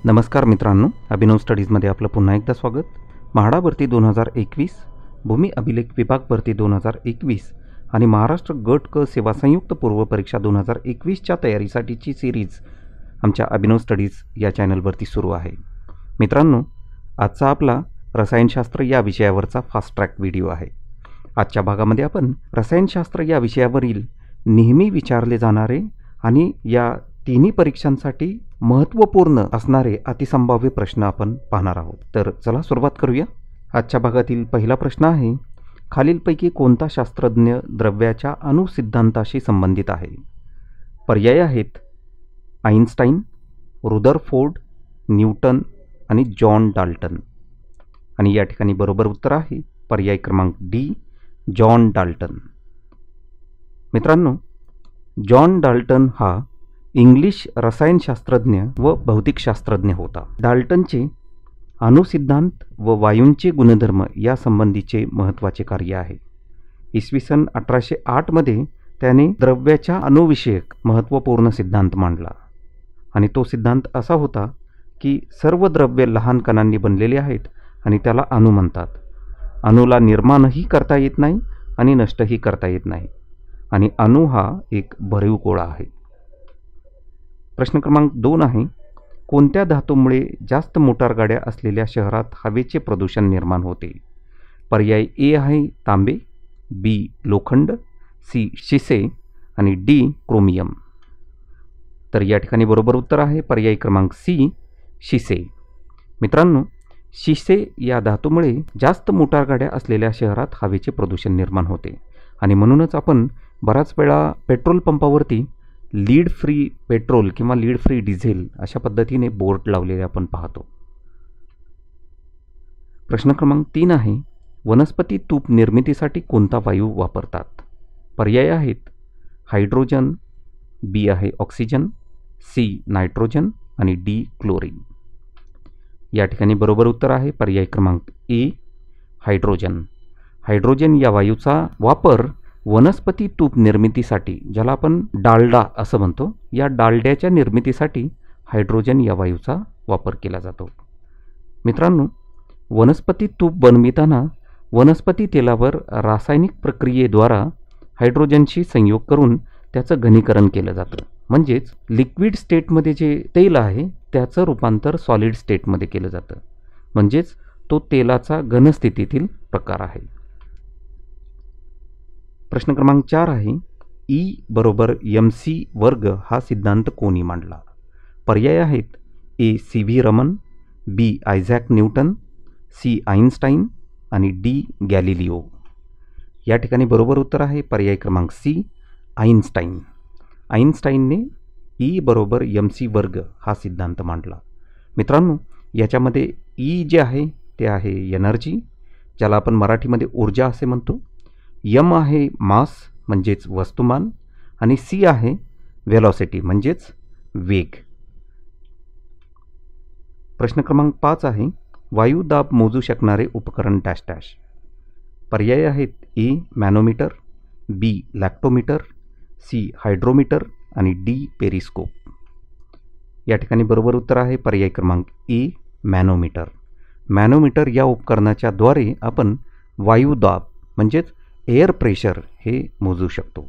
नमस्कार मित्रांनो, अभिनव स्टडीजमध्ये आपलं पुन्हा एकदा स्वागत. म्हाडा भरती 2021, भूमी अभिलेख विभाग भरती 2021 आणि महाराष्ट्र गट क सेवा संयुक्त पूर्व परीक्षा 2021च्या तयारीसाठीची सिरीज आमच्या अभिनव स्टडीज या चॅनलवरती सुरू आहे. मित्रांनो, आजचा आपला रसायनशास्त्र या विषयावरचा फास्ट ट्रॅक व्हिडिओ आहे. आजच्या भागामध्ये आपण रसायनशास्त्र या विषयावरील नेहमी विचारले जाणारे आणि या तिन्ही परीक्षांसाठी महत्त्वपूर्ण असणारे अतिसंभाव्य प्रश्न आपण पाहणार आहोत. तर चला सुरुवात करूया. आजच्या भागातील पहिला प्रश्न आहे, खालीलपैकी कोणता शास्त्रज्ञ द्रव्याच्या अणुसिद्धांताशी संबंधित आहे? पर्याय आहेत आइन्स्टाईन, रुदरफोर्ड, न्यूटन आणि जॉन डाल्टन. आणि या ठिकाणी बरोबर उत्तर आहे पर्याय क्रमांक डी, जॉन डाल्टन. मित्रांनो, जॉन डाल्टन हा इंग्लिश रसायनशास्त्रज्ञ व भौतिकशास्त्रज्ञ होता. डाल्टनचे अणुसिद्धांत व वायूंचे गुणधर्म या संबंधीचे महत्त्वाचे कार्य आहे. इसवी सन 1808 मध्ये त्याने द्रव्याच्या अणुविषयक महत्त्वपूर्ण सिद्धांत मांडला. आणि तो सिद्धांत असा होता की सर्व द्रव्ये लहान कणांनी बनलेली आहेत आणि त्याला अणु म्हणतात. अणूला निर्माणही करता येत नाही आणि नष्टही करता येत नाही, आणि अणु हा एक भरीव गोळा आहे. प्रश्न क्रमांक 2 आहे, कोणत्या धातूमुळे जास्त मोटारगाड्या असलेल्या शहरात हवेचे प्रदूषण निर्माण होते? पर्याय ए आहे तांबे, बी लोखंड, सी शिसे आणि डी क्रोमियम. तर या ठिकाणी बरोबर उत्तर आहे पर्याय क्रमांक सी, शिसे. मित्रांनो, शिसे या धातूमुळे जास्त मोटारगाड्या असलेल्या शहरात हवेचे प्रदूषण निर्माण होते, आणि म्हणूनच आपण बराच वेळा पेट्रोल पंपावरती लीड फ्री पेट्रोल किंवा लीड फ्री डिझेल अशा पद्धतीने बोर्ड लावलेले आपण पाहतो. प्रश्न क्रमांक 3 आहे, वनस्पती तूप निर्मितीसाठी कोणता वायू वापरतात? पर्याय आहेत हायड्रोजन, बी आहे ऑक्सिजन, सी नायट्रोजन आणि डी क्लोरीन. या ठिकाणी बरोबर उत्तर आहे पर्याय क्रमांक ए, हायड्रोजन. हायड्रोजन या वायूचा वापर वनस्पती तूप निर्मितीसाठी, ज्याला आपण डालडा असं म्हणतो, या डालड्याच्या निर्मितीसाठी हायड्रोजन या वायूचा वापर केला जातो. मित्रांनो, वनस्पती तूप बनविताना वनस्पती तेलावर रासायनिक प्रक्रियेद्वारा हायड्रोजनशी संयोग करून त्याचं घनीकरण केलं जातं. म्हणजेच लिक्विड स्टेटमध्ये जे तेल आहे त्याचं रूपांतर सॉलिड स्टेटमध्ये केलं जातं. म्हणजेच तो तेलाचा घनस्थितीतील प्रकार आहे. प्रश्न क्रमांक 4 आहे, ई बरोबर MC वर्ग हा सिद्धांत कोणी मांडला? पर्याय आहेत ए सी व्ही रमन, बी आयझॅक न्यूटन, सी आइन्स्टाईन आणि डी गॅलिलिओ. या ठिकाणी बरोबर उत्तर आहे पर्याय क्रमांक सी, आइन्स्टाईन. आइन्स्टाईनने ई बरोबर MC वर्ग हा सिद्धांत मांडला. मित्रांनो, याच्यामध्ये ई जे आहे ते आहे एनर्जी, ज्याला आपण मराठीमध्ये ऊर्जा असे म्हणतो. यम आहे मास म्हणजेच वस्तुमान, आणि सी आहे वेलॉसिटी म्हणजेच वेग. प्रश्न क्रमांक 5 आहे, वायुदाब मोजू शकणारे उपकरण डॅश डॅश. पर्याय आहेत ए मॅनोमीटर, बी लॅक्टोमीटर, सी हायड्रोमीटर आणि डी पेरिस्कोप. या ठिकाणी बरोबर उत्तर आहे पर्याय क्रमांक ए, मॅनोमीटर. मॅनोमीटर या उपकरणाच्या द्वारे आपण वायुदाब म्हणजेच एअर प्रेशर हे मोजू शकतो.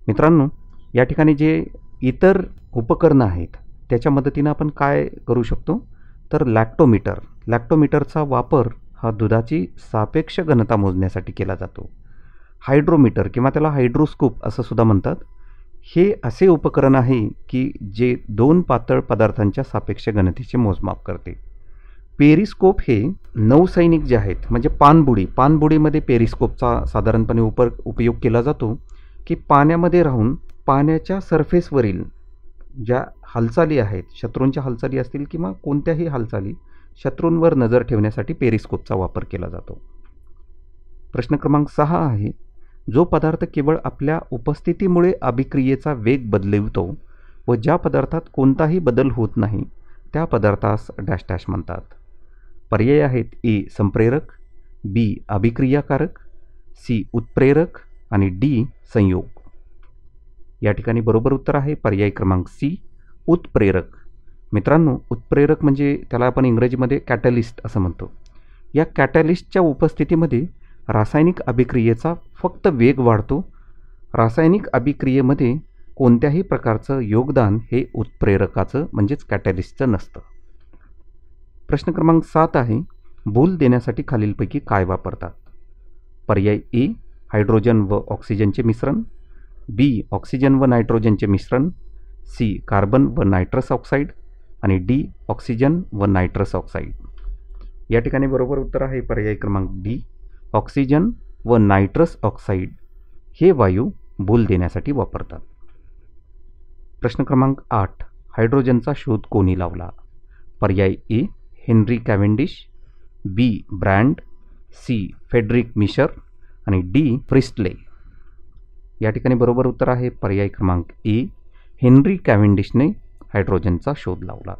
मित्रांनो, या ठिकाणी जे इतर उपकरणं आहेत त्याच्या मदतीनं आपण काय करू शकतो, तर लॅक्टोमीटरचा वापर हा दुधाची सापेक्ष घनता मोजण्यासाठी केला जातो. हायड्रोमीटर किंवा त्याला हायड्रोस्कोप असं सुद्धा म्हणतात, हे असे उपकरण आहे की जे 2 पातळ पदार्थांच्या सापेक्ष घनतेचे मोजमाप करते. पेरिस्कोप हे नौसैनिक जे आहेत, म्हणजे पाणबुडीमध्ये पेरिस्कोपचा साधारणपणे उपयोग केला जातो की पाण्यामध्ये राहून पाण्याच्या सरफेसवरील ज्या हालचाली आहेत, शत्रूंच्या हालचाली असतील किंवा कोणत्याही हालचाली, शत्रूंवर नजर ठेवण्यासाठी पेरिस्कोपचा वापर केला जातो. प्रश्न क्रमांक 6 आहे, जो पदार्थ केवळ आपल्या उपस्थितीमुळे अभिक्रियेचा वेग बदलवितो व ज्या पदार्थात कोणताही बदल होत नाही त्या पदार्थास डॅश डॅश म्हणतात. पर्याय आहेत ए संप्रेरक, बी अभिक्रियाकारक, सी उत्प्रेरक आणि डी संयोग. या ठिकाणी बरोबर उत्तर आहे पर्याय क्रमांक सी, उत्प्रेरक. मित्रांनो, उत्प्रेरक म्हणजे त्याला आपण इंग्रजीमध्ये कॅटलिस्ट असं म्हणतो. या कॅटलिस्टच्या उपस्थितीमध्ये रासायनिक अभिक्रियेचा फक्त वेग वाढतो. रासायनिक अभिक्रियेमध्ये कोणत्याही प्रकारचं योगदान हे उत्प्रेरकाचं म्हणजेच कॅटलिस्टचं नसतं. प्रश्न क्रमांक 7 आहे, भूल देण्यासाठी खालीलपैकी काय वापरतात? पर्याय ए, हायड्रोजन व ऑक्सिजनचे मिश्रण, बी, ऑक्सिजन व नायट्रोजनचे मिश्रण, सी, कार्बन व नायट्रस ऑक्साईड आणि डी, ऑक्सिजन व नायट्रस ऑक्साईड. या ठिकाणी बरोबर उत्तर आहे पर्याय क्रमांक डी, ऑक्सिजन व नायट्रस ऑक्साईड हे वायू भूल देण्यासाठी वापरतात. प्रश्न क्रमांक 8, हायड्रोजनचा शोध कोणी लावला? पर्याय ए, हेनरी कॅव्हेंडिश, बी, ब्रँड, सी, फेडरिक मिशर आणि डी, प्रिस्टले. या ठिकाणी बरोबर उत्तर आहे पर्याय क्रमांक ए, हेनरी कॅव्हेंडिशने हायड्रोजनचा शोध लावला.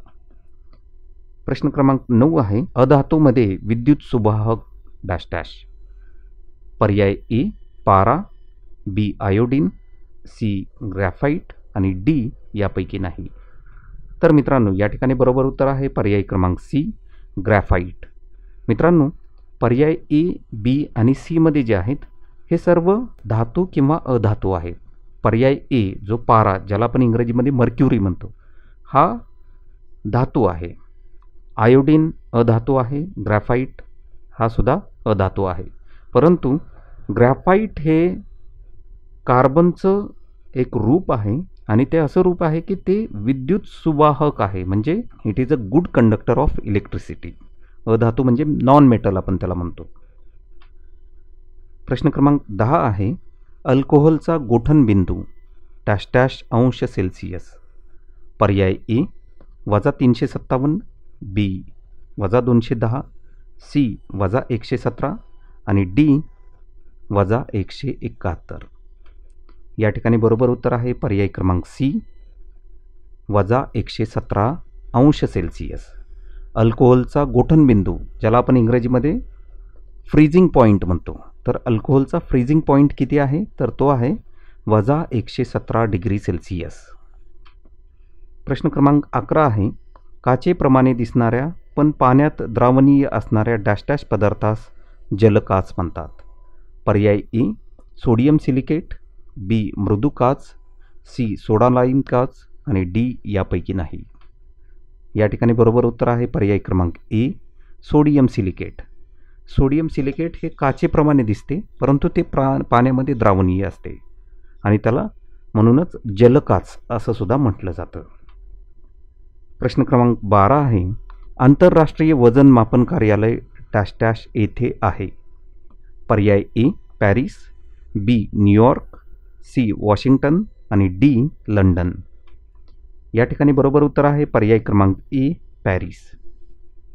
प्रश्न क्रमांक 9 आहे, अधातूमध्ये विद्युत सुवाहक डॅश डॅश. पर्याय ए, पारा, बी, आयोडीन, सी, ग्रॅफाईट आणि डी, यापैकी नाही. तर मित्रांनो, या ठिकाणी बरोबर उत्तर आहे पर्याय क्रमांक सी, ग्रॅफाईट. मित्रांनो, पर्याय ए, बी आणि सी मध्ये जे आहेत हे सर्व धातू किंवा अधातू आहेत. पर्याय ए जो पारा, ज्याला आपण इंग्रजीमध्ये मर्क्युरी म्हणतो, हा धातू आहे. आयोडीन अधातू आहे. ग्रॅफाईट हा सुद्धा अधातू आहे. परंतु ग्रॅफाईट हे कार्बनचं एक रूप आहे आणि ते असं रूप आहे की ते विद्युत सुवाहक आहे, म्हणजे it is a good conductor of electricity. अधातू म्हणजे नॉन मेटल आपण त्याला म्हणतो. प्रश्न क्रमांक 10 आहे, अल्कोहोलचा गोठण बिंदू डॅश डॅश अंश सेल्सिअस. पर्याय ए, -357, बी, -210, सी, -117 आणि डी, -171. या ठिकाणी बरोबर उत्तर आहे पर्याय क्रमांक सी, -117 अंश सेल्सिअस. अल्कोहोलचा गोठण बिंदू, ज्याला आपण इंग्रजीमध्ये फ्रीजिंग पॉईंट म्हणतो, तर अल्कोहोलचा फ्रीजिंग पॉईंट किती आहे? तर तो आहे -117 डिग्री सेल्सिअस. प्रश्न क्रमांक 11 आहे, काचेप्रमाणे दिसणाऱ्या पण पाण्यात द्रावणीय असणाऱ्या डॅश डॅश पदार्थास जलकाच म्हणतात. पर्याय ए, सोडियम सिलिकेट, बी, मृदू काच, सी, सोडा लाईम काच आणि डी, यापैकी नाही. या ठिकाणी बरोबर उत्तर आहे पर्याय क्रमांक ए, सोडियम सिलिकेट. सोडियम सिलिकेट हे काचेप्रमाणे दिसते, परंतु ते पाण्यामध्ये द्रावणीय असते आणि त्याला म्हणूनच जलकाच असं सुद्धा म्हटलं जातं. प्रश्न क्रमांक 12 आहे, आंतरराष्ट्रीय वजन मापन कार्यालय डॅश डॅश येथे आहे. पर्याय ए, पॅरिस, बी, न्यूयॉर्क, सी, वॉशिंग्टन आणि डी, लंडन. या ठिकाणी बरोबर उत्तर आहे पर्याय क्रमांक ए, पॅरिस.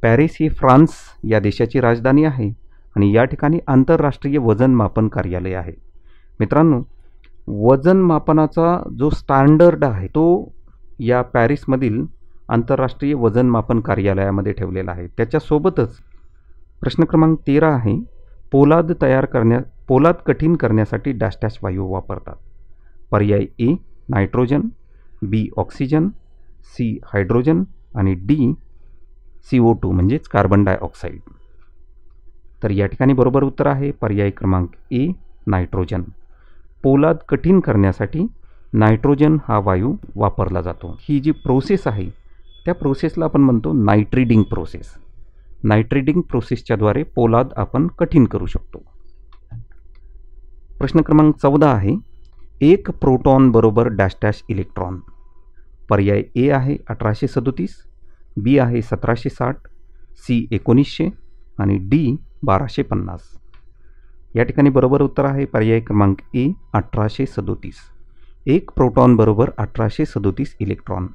पॅरिस ही फ्रान्स या देशाची राजधानी आहे आणि या ठिकाणी आंतरराष्ट्रीय वजन मापन कार्यालय आहे. मित्रांनो, वजन मापनाचा जो स्टँडर्ड आहे तो या पॅरिसमधील आंतरराष्ट्रीय वजन मापन कार्यालयामध्ये ठेवलेला आहे. त्याच्यासोबतच प्रश्न क्रमांक 13 आहे, पोलाद कठीण करण्यासाठी डॅश डॅश वायू वापरतात. पर्याय ए, नायट्रोजन, बी, ऑक्सिजन, सी, हायड्रोजन आणि डी, CO2 म्हणजेच कार्बन डायऑक्साईड. तर या ठिकाणी बरोबर उत्तर आहे पर्याय क्रमांक ए, नायट्रोजन. पोलाद कठीण करण्यासाठी नायट्रोजन हा वायू वापरला जातो. ही जी प्रोसेस आहे त्या प्रोसेसला आपण म्हणतो नायट्रिडिंग प्रोसेस. नायट्रिडिंग प्रोसेसच्याद्वारे पोलाद आपण कठीण करू शकतो. प्रश्न क्रमांक 14 आहे, एक प्रोटॉन बरोबर डॅश डॅश इलेक्ट्रॉन. पर्याय ए आहे 1837, बी आहे 1760, सी 1900 आणि डी 1250. या ठिकाणी बरोबर उत्तर आहे पर्याय क्रमांक ए 1837. एक प्रोटॉन बरोबर 1837 इलेक्ट्रॉन.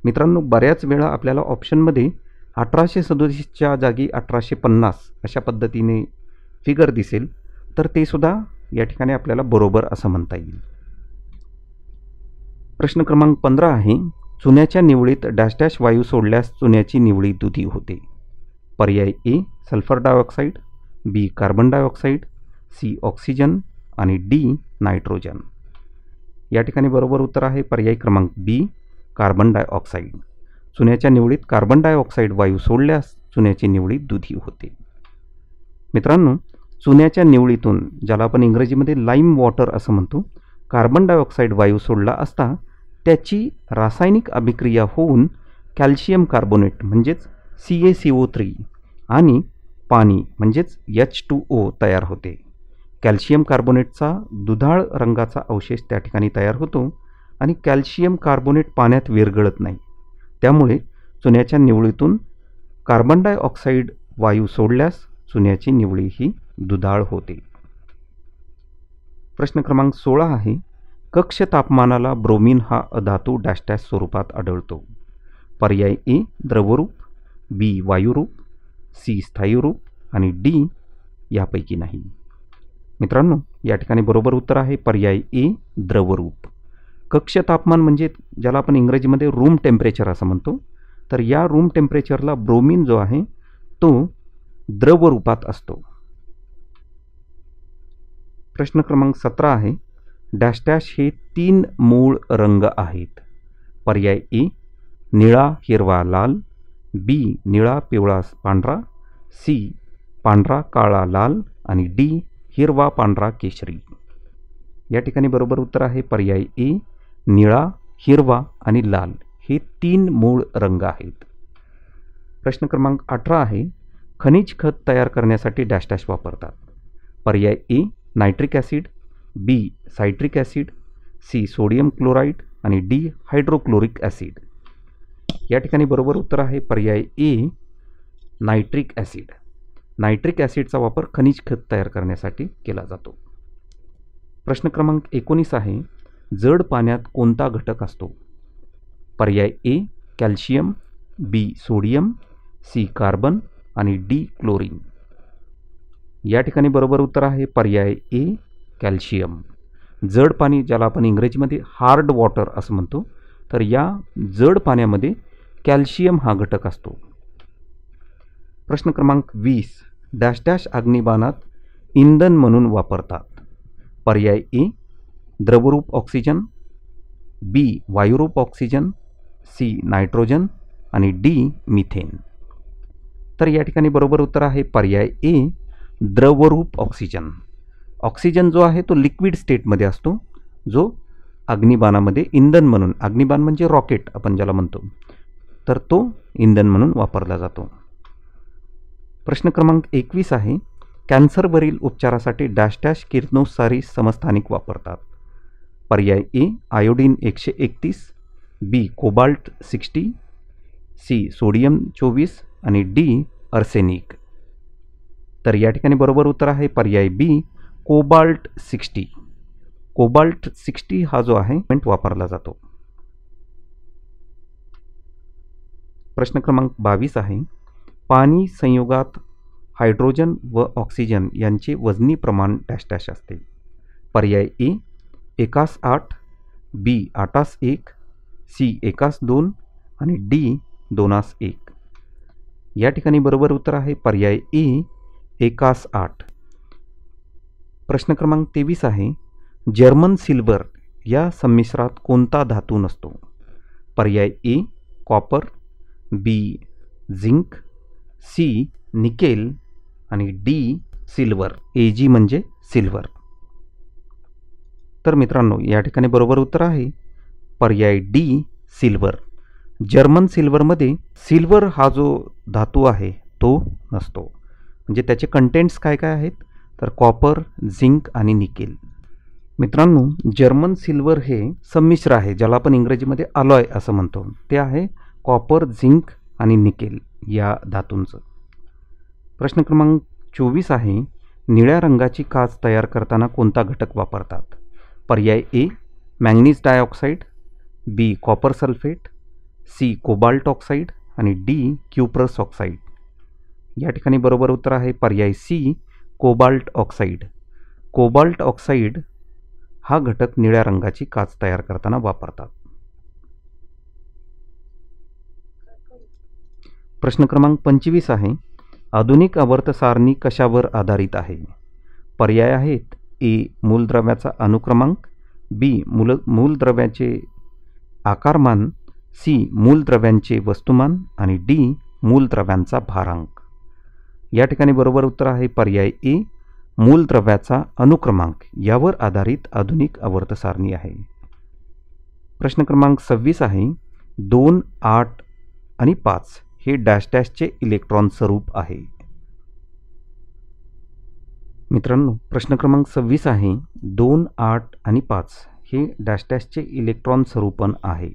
मित्रांनो, बऱ्याच वेळा आपल्याला ऑप्शनमध्ये 1837च्या जागी 1850 अशा पद्धतीने फिगर दिसेल, तर ते सुद्धा या ठिकाणी आपल्याला बरोबर असं म्हणता येईल. प्रश्न क्रमांक 15 आहे, चुन्याच्या निवळीत डॅश डॅश वायू सोडल्यास चुन्याची निवळी दुधी होते. पर्याय ए sulphur dioxide, B carbon dioxide, C oxygen आणि डी नायट्रोजन. या ठिकाणी बरोबर उत्तर आहे पर्याय क्रमांक बी कार्बन डायऑक्साईड. चुन्याच्या निवडीत कार्बन डायऑक्साईड वायू सोडल्यास चुन्याची निवडी दुधी होते. मित्रांनो, चुन्याच्या निवडीतून, ज्याला आपण इंग्रजीमध्ये लाईम वॉटर असं म्हणतो, कार्बन डायऑक्साईड वायू सोडला असता त्याची रासायनिक अभिक्रिया होऊन कॅल्शियम कार्बोनेट म्हणजेच CaCO3 आणि पाणी म्हणजेच H2O तयार होते. कॅल्शियम कार्बोनेटचा दुधाळ रंगाचा अवशेष त्या ठिकाणी तयार होतो आणि कॅल्शियम कार्बोनेट पाण्यात विरघळत नाही. त्यामुळे चुन्याच्या निवडीतून कार्बन डायऑक्साईड वायू सोडल्यास चुन्याची निवडी ही दुधाळ होते. प्रश्न क्रमांक 16 आहे, कक्ष तापमानाला ब्रोमीन हा अधातू डॅश डॅश स्वरूपात आढळतो. पर्याय ए द्रवरूप, बी वायुरूप, सी स्थायीरूप आणि डी यापैकी नाही. मित्रांनो, या ठिकाणी बरोबर उत्तर आहे पर्याय ए द्रवरूप. कक्ष तापमान म्हणजे ज्याला आपण इंग्रजीमध्ये रूम टेम्परेचर असं म्हणतो, तर या रूम टेम्परेचरला ब्रोमीन जो आहे तो द्रवरूपात असतो. प्रश्न क्रमांक 17 आहे, डॅश डॅश हे 3 मूळ रंग आहेत. पर्याय ए निळा हिरवा लाल, बी निळा पिवळा पांढरा, सी पांढरा काळा लाल आणि डी हिरवा पांढरा केशरी. या ठिकाणी बरोबर उत्तर आहे पर्याय ए निळा, हिरवा आणि लाल हे 3 मूळ रंग आहेत. प्रश्न क्रमांक 18 आहे, खनिज खत तयार करण्यासाठी डॅश डॅश वापरतात. पर्याय A nitric acid, B citric acid, C sodium chloride आणि डी हायड्रोक्लोरिक ॲसिड. या ठिकाणी बरोबर उत्तर आहे पर्याय ए नायट्रिक ॲसिड. नायट्रिक ॲसिडचा वापर खनिज खत तयार करण्यासाठी केला जातो. प्रश्न क्रमांक 19 आहे, जड पाण्यात कोणता घटक असतो. पर्याय ए कॅल्शियम, बी सोडियम, सी कार्बन आणि डी क्लोरीन. या ठिकाणी बरोबर उत्तर आहे पर्याय ए कॅल्शियम. जड पाणी, ज्याला आपण इंग्रजीमध्ये हार्ड वॉटर असं म्हणतो, तर या जड पाण्यामध्ये कॅल्शियम हा घटक असतो. प्रश्न क्रमांक 20, डॅश डॅश अग्निबाणात इंधन म्हणून वापरतात. पर्याय ए द्रवरूप ऑक्सिजन, बी वायुरूप ऑक्सिजन, सी नायट्रोजन आणि डी मिथेन. तर या ठिकाणी बरोबर उत्तर आहे पर्याय ए द्रवरूप ऑक्सिजन. ऑक्सिजन जो आहे तो लिक्विड स्टेटमध्ये असतो, जो अग्निबाणामध्ये इंधन म्हणून, अग्निबाण म्हणजे रॉकेट आपण ज्याला म्हणतो, तर तो इंधन म्हणून वापरला जातो. प्रश्न क्रमांक 21 आहे, कॅन्सरवरील उपचारासाठी डॅश डॅश किरणोत्सारी समस्थानिक वापरतात. पर्याय A iodine 131, B cobalt 60, C sodium 24 आणि डी अर्सेनिक. तर या ठिकाणी बरोबर उत्तर आहे पर्याय बी कोबाल्ट 60. कोबाल्ट 60 हा जो आहे वापरला जातो. प्रश्न क्रमांक 22 आहे, पाणी संयोगात हायड्रोजन व ऑक्सिजन यांचे वजनी प्रमाण डॅश डॅश असते. पर्याय ए 1:8, बी 8:1, सी 1:2 आणि डी 2:1. या ठिकाणी बरोबर उत्तर आहे पर्याय ए 1:8. प्रश्न क्रमांक 23 आहे, जर्मन सिल्वर या संमिश्रात कोणता धातू नसतो. पर्याय ए कॉपर, बी झिंक, सी निकेल आणि डी सिल्वर. Ag म्हणजे सिल्वर. तर मित्रांनो, या ठिकाणी बरोबर उत्तर आहे पर्याय डी सिल्वर. जर्मन सिल्वरमध्ये सिल्वर हा जो धातू आहे तो नसतो. म्हणजे त्याचे कंटेंट्स काय काय आहेत, तर कॉपर, झिंक आणि निकेल. मित्रांनो, जर्मन सिल्वर हे संमिश्र आहे, ज्याला आपण इंग्रजीमध्ये अलॉय असं म्हणतो. ते आहे कॉपर, झिंक आणि निकेल या धातूंचं. प्रश्न क्रमांक 24 आहे, निळ्या रंगाची काच तयार करताना कोणता घटक वापरतात. पर्याय A manganese dioxide, B copper sulphate, C cobalt oxide आणि डी क्युप्रस ऑक्साईड. या ठिकाणी बरोबर उत्तर आहे पर्याय C cobalt oxide. Cobalt oxide हा घटक निळ्या रंगाची काच तयार करताना वापरतात. प्रश्न क्रमांक 25 आहे, आधुनिक आवर्त सारणी कशावर आधारित आहे. पर्याय आहेत ए मूलद्रव्याचा अनुक्रमांक, बी मूलद्रव्याचे आकारमान, सी मूलद्रव्यांचे वस्तुमान आणि डी मूलद्रव्यांचा भारांक. या ठिकाणी बरोबर उत्तर आहे पर्याय ए, मूलद्रव्याचा अनुक्रमांक यावर आधारित आधुनिक आवर्त सारणी आहे. प्रश्न क्रमांक 26 आहे 2, 8 आणि 5 हे डॅश डॅशचे इलेक्ट्रॉन स्वरूप आहे. मित्रांनो, प्रश्न क्रमांक 26 आहे 2, 8 आणि 5 हे डॅश डॅशचे इलेक्ट्रॉन स्वरूपण आहे.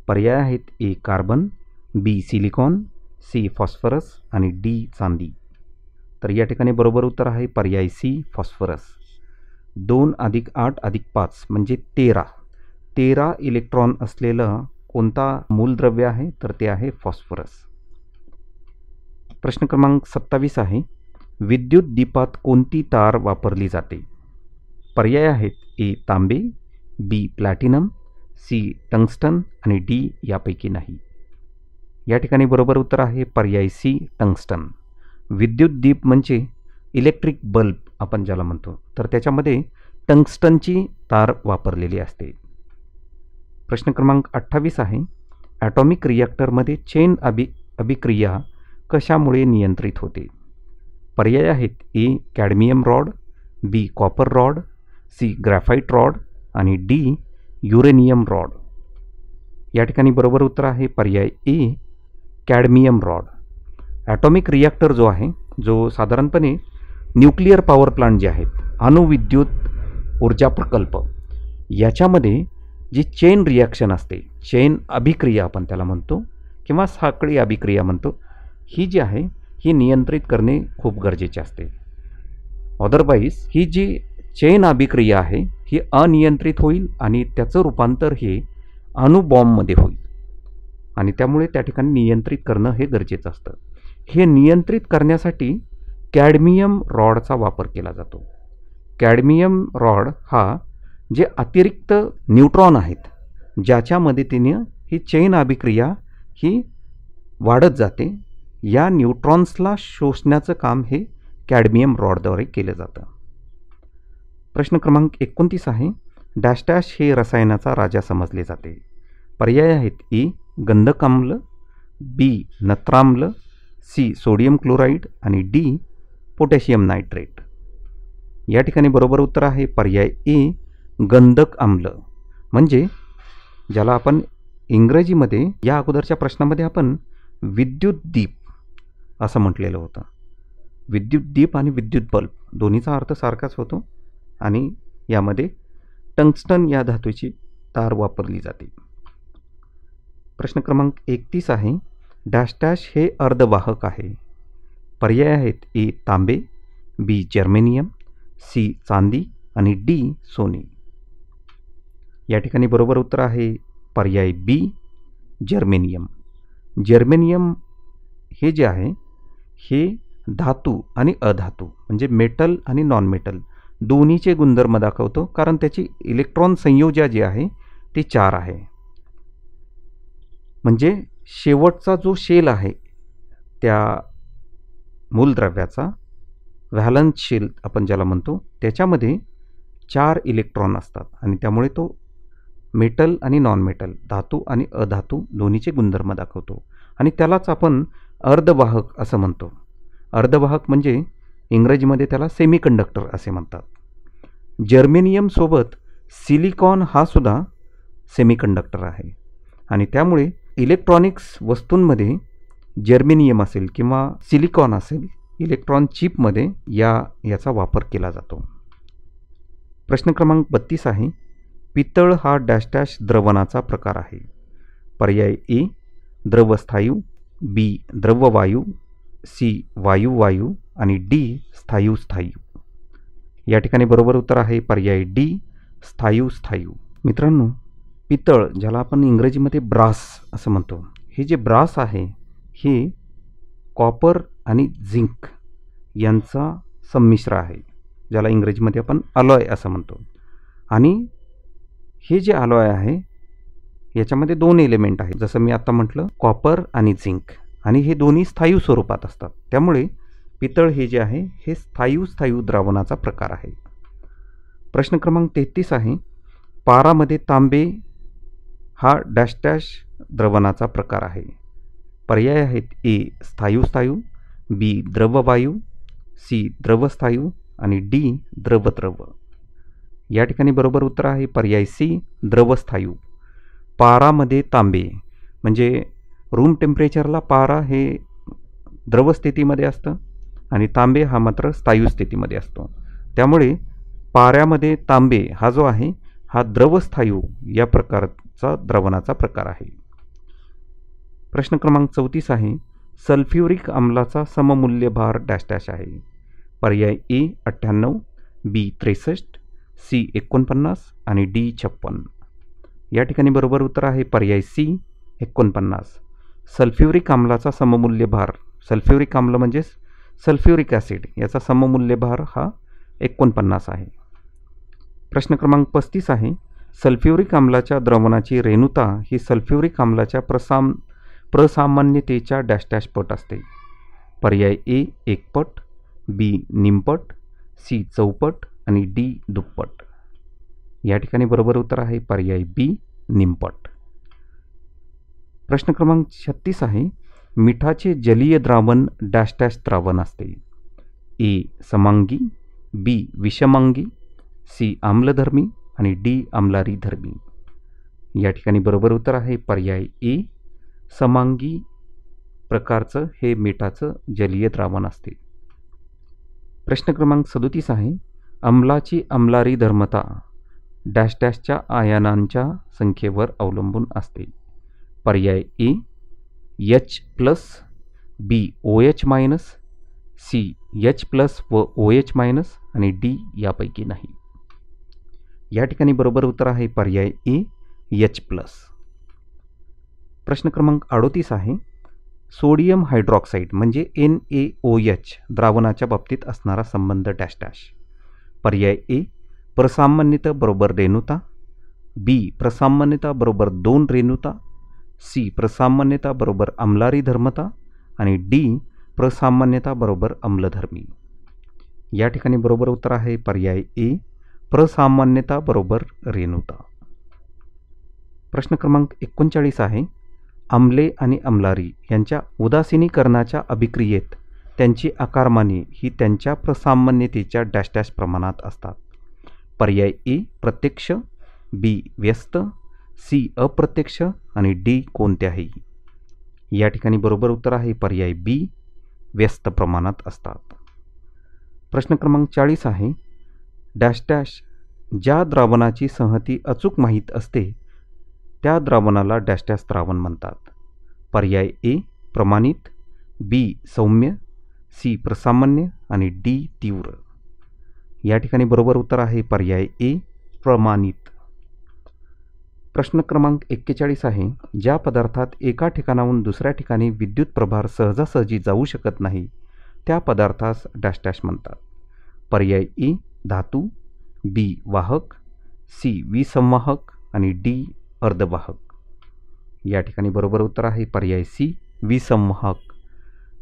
पर्याय आहेत ए कार्बन, बी सिलिकॉन, सी फॉस्फरस आणि डी चांदी. तर या ठिकाणी बरोबर उत्तर आहे पर्याय सी फॉस्फरस. 2 + 8 + 5 म्हणजे 13 इलेक्ट्रॉन असलेलं कोणता मूलद्रव्य आहे तर ते आहे फॉस्फरस. प्रश्न क्रमांक 27 आहे विद्युत दीपात कोणती तार वापरली जाते. पर्याय आहेत ए तांबे, बी प्लॅटिनम, सी टंगस्टन आणि डी यापैकी नाही. या ठिकाणी बरोबर उत्तर आहे पर्याय सी टंगस्टन. विद्युत दीप म्हणजे इलेक्ट्रिक बल्ब आपण ज्याला म्हणतो, तर त्याच्यामध्ये टंगस्टनची तार वापरलेली असते. प्रश्न क्रमांक 28 आहे ॲटॉमिक रिॲक्टरमध्ये चेन अभिक्रिया कशामुळे नियंत्रित होते. पर्याय आहेत A cadmium rod, B copper rod, C graphite rod आणि डी युरेनियम रॉड. या ठिकाणी बरोबर उत्तर आहे पर्याय A cadmium rod. Atomic reactor जो आहे, जो साधारणपणे न्यूक्लिअर पॉवर प्लांट जे आहेत, अणुविद्युत ऊर्जा प्रकल्प, याच्यामध्ये जी चेन रिॲक्शन असते, चेन अभिक्रिया आपण त्याला म्हणतो किंवा साखळी अभिक्रिया म्हणतो, ही जी आहे ही नियंत्रित करणे खूप गरजेचे असते. अदरवाईज ही जी चेन अभिक्रिया आहे ही अनियंत्रित होईल आणि त्याचं रूपांतर हे अणुबॉम्बमध्ये होईल आणि त्यामुळे त्या ठिकाणी नियंत्रित करणं हे गरजेचं असतं. हे नियंत्रित करण्यासाठी कॅडमियम रॉडचा वापर केला जातो. कॅडमियम रॉड हा जे अतिरिक्त न्यूट्रॉन आहेत ज्याच्या मदतीने ही चेन अभिक्रिया ही वाढत जाते, या न्यूट्रॉन्सला शोषण्याचं काम हे कॅडमियम रॉडद्वारे केलं जातं. प्रश्न क्रमांक 29 आहे डॅश डॅश हे रसायनाचा राजा समजले जाते. पर्याय आहेत ए गंधक आम्ल, बी नत्राम्ल, सी सोडियम क्लोराईड आणि डी पोटॅशियम नायट्रेट. या ठिकाणी बरोबर उत्तर आहे पर्याय ए गंधक आम्ल. म्हणजे ज्याला आपण इंग्रजीमध्ये या अगोदरच्या प्रश्नामध्ये आपण विद्युत दीप असं म्हटलेलं होतं. विद्युत दीप आणि विद्युत बल्ब दोन्हीचा अर्थ सारखाच होतो आणि यामध्ये टंगस्टन या धातूची तार वापरली जाते. प्रश्न क्रमांक 31 आहे डॅश डॅश हे अर्धवाहक आहे. पर्याय आहेत ए तांबे, बी जर्मेनियम, सी चांदी आणि डी सोने. या ठिकाणी बरोबर उत्तर आहे पर्याय बी जर्मेनियम. जर्मेनियम हे जे आहे हे धातू आणि अधातू म्हणजे मेटल आणि नॉन मेटल दोन्हीचे गुणधर्म दाखवतो, कारण त्याची इलेक्ट्रॉन संयोजा जी आहे ती 4 आहे. म्हणजे शेवटचा जो शेल आहे त्या मूलद्रव्याचा व्हॅलन्स शेल आपण ज्याला म्हणतो, त्याच्यामध्ये 4 इलेक्ट्रॉन असतात आणि त्यामुळे तो मेटल आणि नॉन मेटल धातू आणि अधातू दोन्हीचे गुणधर्म दाखवतो आणि त्यालाच आपण अर्धवाहक असं म्हणतो. अर्धवाहक म्हणजे इंग्रजीमध्ये त्याला सेमीकंडक्टर असे म्हणतात. जर्मेनियमसोबत सिलिकॉन हा सुद्धा सेमीकंडक्टर आहे आणि त्यामुळे इलेक्ट्रॉनिक्स वस्तूंमध्ये जर्मेनियम असेल किंवा सिलिकॉन असेल इलेक्ट्रॉन चिपमध्ये याचा वापर केला जातो. प्रश्न क्रमांक 32 आहे पितळ हा डॅश डॅश द्रवणाचा प्रकार आहे. पर्याय ए द्रवस्थायू, बी द्रववायू, सी वायू आणि डी स्थायू. या ठिकाणी बरोबर उत्तर आहे पर्याय डी स्थायू. मित्रांनो, पितळ ज्याला आपण इंग्रजीमध्ये ब्रास असं म्हणतो, हे जे ब्रास आहे हे कॉपर आणि झिंक यांचा संमिश्र आहे, ज्याला इंग्रजीमध्ये आपण अलॉय असं म्हणतो. आणि हे जे अलॉय आहे याच्यामध्ये 2 एलिमेंट आहेत, जसं मी आता म्हटलं कॉपर आणि झिंक, आणि हे दोन्ही स्थायू स्वरूपात असतात. त्यामुळे पितळ हे जे आहे हे स्थायू द्रावणाचा प्रकार आहे. प्रश्न क्रमांक 33 आहे पारामध्ये तांबे हा डॅश डॅश द्रवणाचा प्रकार आहे. पर्याय आहेत ए स्थायू, बी द्रववायू, सी द्रवस्थायू आणि डी द्रवद्रव. या ठिकाणी बरोबर उत्तर आहे पर्याय सी द्रवस्थायू. पारामध्ये तांबे म्हणजे रूम टेम्परेचरला पारा हे द्रव स्थितीमध्ये असतं आणि तांबे हा मात्र स्थायू स्थितीमध्ये असतो. त्यामुळे पाऱ्यामध्ये तांबे हा जो आहे हा द्रवस्थायू या प्रकारचा द्रवणाचा प्रकार आहे. प्रश्न क्रमांक 34 आहे. सल्फ्युरिक आम्लाचा सममूल्य भार डॅश डॅश आहे. पर्याय ए 98, बी 63, सी 49 आणि डी 56. या ठिकाणी बरोबर उत्तर आहे पर्याय सी 49. सल्फ्युरिक आम्लाचा सममूल्य भार, सल्फ्युरिक आम्ल म्हणजे सल्फ्युरिक ॲसिड, याचा सममूल्य भार हा 49 आहे. प्रश्न क्रमांक 35 आहे. सल्फ्युरिक आम्लाच्या द्रवणाची रेणुता ही सल्फ्युरिक आम्लाच्या प्रसामान्यतेच्या डॅश डॅश पट असते. पर्याय ए 1 पट, बी निमपट, सी चौपट आणि डी दुप्पट. या ठिकाणी बरोबर उत्तर आहे पर्याय बी निमपट. प्रश्न क्रमांक 36 आहे. मिठाचे जलीय द्रावण डॅश डॅश द्रावण असते. ए समांगी, बी विषमांगी, सी आम्लधर्मी आणि डी आम्लारी धर्मी. या ठिकाणी बरोबर उत्तर आहे पर्याय ए समांगी प्रकारचं हे मिठाचं जलीय द्रावण असते. प्रश्न क्रमांक 37 आहे. अम्लाची आम्लारी धर्मता डॅश डॅशच्या आयनांच्या संख्येवर अवलंबून असते. पर्याय ए H+, बी OH-, सी H+ व OH- आणि डी यापैकी नाही. या ठिकाणी बरोबर उत्तर आहे पर्याय ए H+. प्रश्न क्रमांक 38 आहे. सोडियम हायड्रॉक्साईड म्हणजे NaOH द्रावणाच्या बाबतीत असणारा संबंध डॅश डॅश. पर्याय ए प्रसामान्यता बरोबर रेणुता, बी प्रसामान्यता बरोबर 2 रेणुता, सी प्रसामान्यता बरोबर आम्लारी धर्मता आणि डी प्रसामान्यता बरोबर आम्लधर्मी. या ठिकाणी बरोबर उत्तर आहे पर्याय ए प्रसामान्यता बरोबर रेणुता. प्रश्न क्रमांक 39 आहे. आम्ले आणि आम्लारी यांच्या उदासीनीकरणाच्या अभिक्रियेत त्यांची आकारमाने ही त्यांच्या प्रसामान्यतेच्या डॅश डॅश प्रमाणात असतात. पर्याय ए प्रत्यक्ष, बी व्यस्त, सी अप्रत्यक्ष आणि डी कोणत्याही. या ठिकाणी बरोबर उत्तर आहे पर्याय बी व्यस्त प्रमाणात असतात. प्रश्न क्रमांक 40 आहे. डॅश डॅश ज्या द्रावणाची संहती अचूक माहीत असते त्या द्रावणाला डॅश डॅश द्रावण म्हणतात. पर्याय ए प्रमाणित, बी सौम्य, सी प्रसामान्य आणि डी तीव्र. या ठिकाणी बरोबर उत्तर आहे पर्याय ए प्रमाणित. प्रश्न क्रमांक 41 आहे. ज्या पदार्थात एका ठिकाणाहून दुसऱ्या ठिकाणी विद्युत प्रभार सहजासहजी जाऊ शकत नाही त्या पदार्थास डॅश डॅश म्हणतात. पर्याय ए धातू, बी वाहक, सी विसंवाहक आणि डी अर्धवाहक. या ठिकाणी बरोबर उत्तर आहे पर्याय सी विसंवाहक,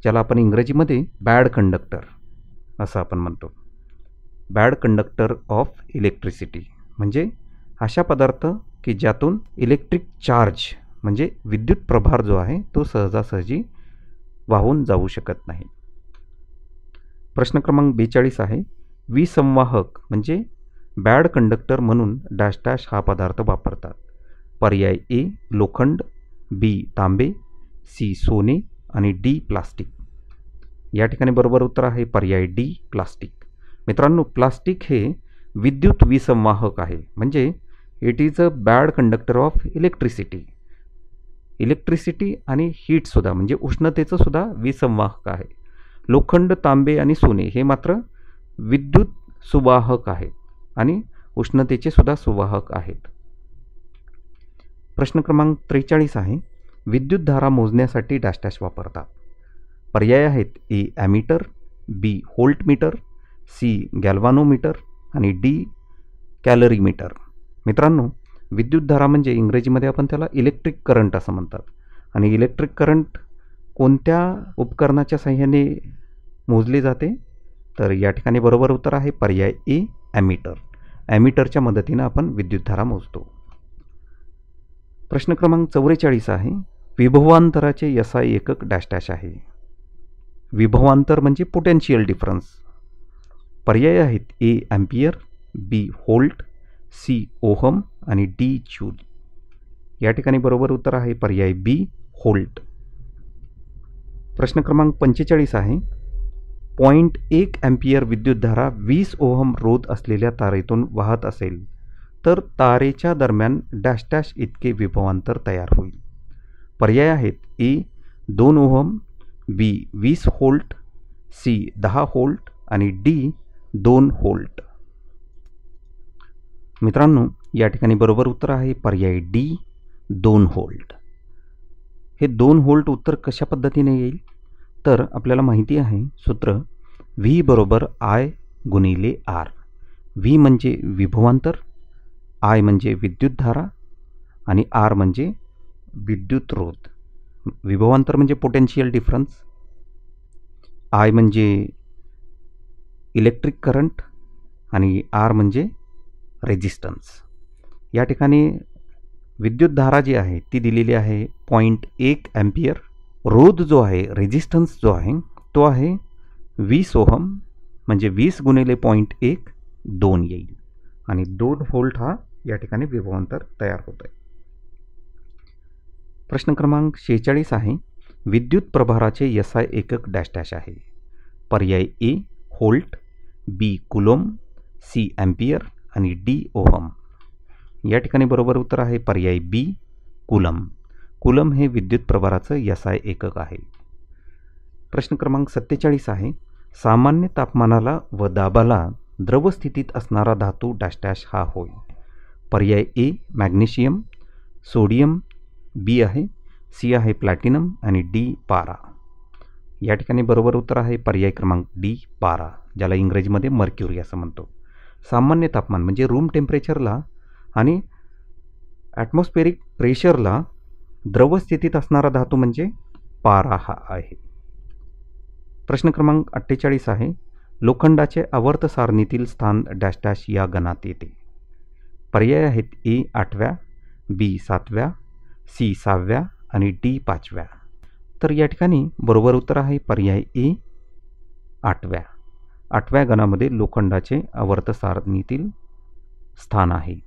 ज्याला आपण इंग्रजीमध्ये बॅड कंडक्टर असं आपण म्हणतो. बॅड कंडक्टर ऑफ इलेक्ट्रिसिटी म्हणजे अशा पदार्थ की ज्यातून इलेक्ट्रिक चार्ज म्हणजे विद्युत प्रभार जो आहे तो सहजासहजी वाहून जाऊ शकत नाही. प्रश्न क्रमांक 42 आहे. विसंवाहक म्हणजे बॅड कंडक्टर म्हणून डॅश डॅश हा पदार्थ वापरतात. पर्याय ए लोखंड, बी तांबे, सी सोने आणि डी प्लास्टिक. या ठिकाणी बरोबर उत्तर आहे पर्याय डी प्लास्टिक. मित्रांनो, प्लास्टिक हे विद्युत विसंवाहक आहे म्हणजे it is a bad conductor of electricity आणि हीटसुद्धा म्हणजे उष्णतेचं सुद्धा विसंवाहक आहे. लोखंड, तांबे आणि सोने हे मात्र विद्युत सुवाहक आहेत आणि उष्णतेचे सुद्धा सुवाहक आहेत. प्रश्न क्रमांक 43 आहे. विद्युतधारा मोजण्यासाठी डॅश डॅश वापरतात. पर्याय आहेत ए ॲमीटर, बी व्होल्टमीटर, सी गॅल्व्हानोमीटर आणि डी कॅलरीमीटर. मित्रांनो, विद्युतधारा म्हणजे इंग्रजीमध्ये आपण त्याला इलेक्ट्रिक करंट असं म्हणतात आणि इलेक्ट्रिक करंट कोणत्या उपकरणाच्या साहाय्याने मोजले जाते तर या ठिकाणी बरोबर उत्तर आहे पर्याय ए ॲमीटर. ॲमीटरच्या मदतीनं आपण विद्युतधारा मोजतो. प्रश्न क्रमांक 44 आहे, विभवांतराचे SI एकक डॅश डॅश आहे. विभवांतर म्हणजे पोटेन्शियल डिफरन्स. पर्याय आहेत A ampere, B volt, C ohm आणि D जूल. या ठिकाणी बरोबर उत्तर आहे पर्याय B व्होल्ट. प्रश्न क्रमांक 45 आहे, 0.1 ॲम्पियर विद्युतधारा 20 ओहम रोध असलेल्या तारेतून वाहत असेल तर तारेच्या दरम्यान डॅश डॅश इतके विभवांतर तयार होईल. पर्याय आहेत A 2 ohm, B 20 volt, C 10 volt आणि D 2 व्होल्ट. मित्रांनो, या ठिकाणी बरोबर उत्तर आहे पर्याय D 2 व्होल्ट. हे 2 व्होल्ट उत्तर कशा पद्धतीने येईल तर आपल्याला माहिती आहे सूत्र V बरोबर I गुणिले R. V म्हणजे विभवांतर, I म्हणजे विद्युतधारा आणि R म्हणजे विद्युतरोध. विभवांतर म्हणजे पोटेन्शियल डिफरन्स, I म्हणजे इलेक्ट्रिक करंट आणि R म्हणजे रेजिस्टन्स. या ठिकाणी विद्युतधारा जी आहे ती दिलेली आहे 0.1 ॲम्पियर. रोध जो आहे, रेजिस्टन्स जो आहे तो आहे 20 ओहम, म्हणजे 20 गुणिले 0.1 2 येईल आणि 2 व्होल्ट हा या ठिकाणी विभवांतर तयार होत आहे. प्रश्न क्रमांक 46 आहे, विद्युत प्रभाराचे SI एकक डॅश डॅश आहे. पर्याय A volt, B coulomb, C ampere आणि D ओहम. या ठिकाणी बरोबर उत्तर आहे पर्याय B कुलम. कुलम हे विद्युत प्रभाराचं SI एकक आहे. प्रश्न क्रमांक 47 आहे, सामान्य तापमानाला व दाबाला द्रव स्थितीत असणारा धातू डॅश डॅश हा होय. पर्याय A मॅग्नेशियम, सोडियम, B आहे, C आहे प्लॅटिनम आणि D पारा. या ठिकाणी बरोबर उत्तर आहे पर्याय क्रमांक D पारा, ज्याला इंग्रजीमध्ये मर्क्युरी असं म्हणतो. सामान्य तापमान म्हणजे रूम टेम्परेचरला आणि ॲटमॉस्फेरिक प्रेशरला द्रव स्थितीत असणारा धातू म्हणजे पारा हा आहे. प्रश्न क्रमांक 48 आहे, लोखंडाचे आवर्त सारणीतील स्थान डॅश डॅश या गणात येते. पर्याय आहेत A 8व्या, B 7व्या, C 6व्या आणि D 5व्या. तर या ठिकाणी बरोबर उत्तर आहे पर्याय A 8व्या. 8व्या गणामध्ये लोखंडाचे आवर्त सारणीतील स्थान आहे.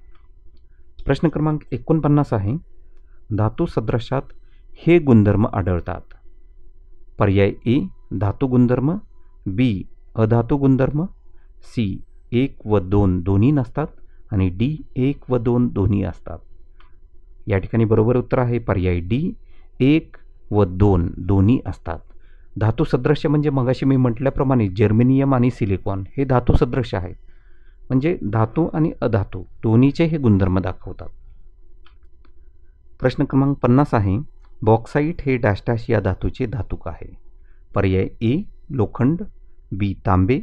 प्रश्न क्रमांक 49 आहे, धातू सदृशात हे गुणधर्म आढळतात. पर्याय A धातू गुणधर्म, B अधातू गुणधर्म, C 1 व 2 दोन्ही नसतात आणि D 1 व 2 दोन्ही असतात. या ठिकाणी बरोबर उत्तर आहे पर्याय D 1 व 2 दोन्ही असतात. धातू सदृश्य म्हणजे मगाशी मी म्हटल्याप्रमाणे जर्मेनियम आणि सिलिकॉन हे धातू सदृश्य आहेत, म्हणजे धातू आणि अधातू दोन्हीचे हे गुणधर्म दाखवतात. प्रश्न क्रमांक 50 आहे, बॉक्साईट हे डॅश डॅश या धातूचे धातुक आहे. पर्याय A लोखंड, B तांबे,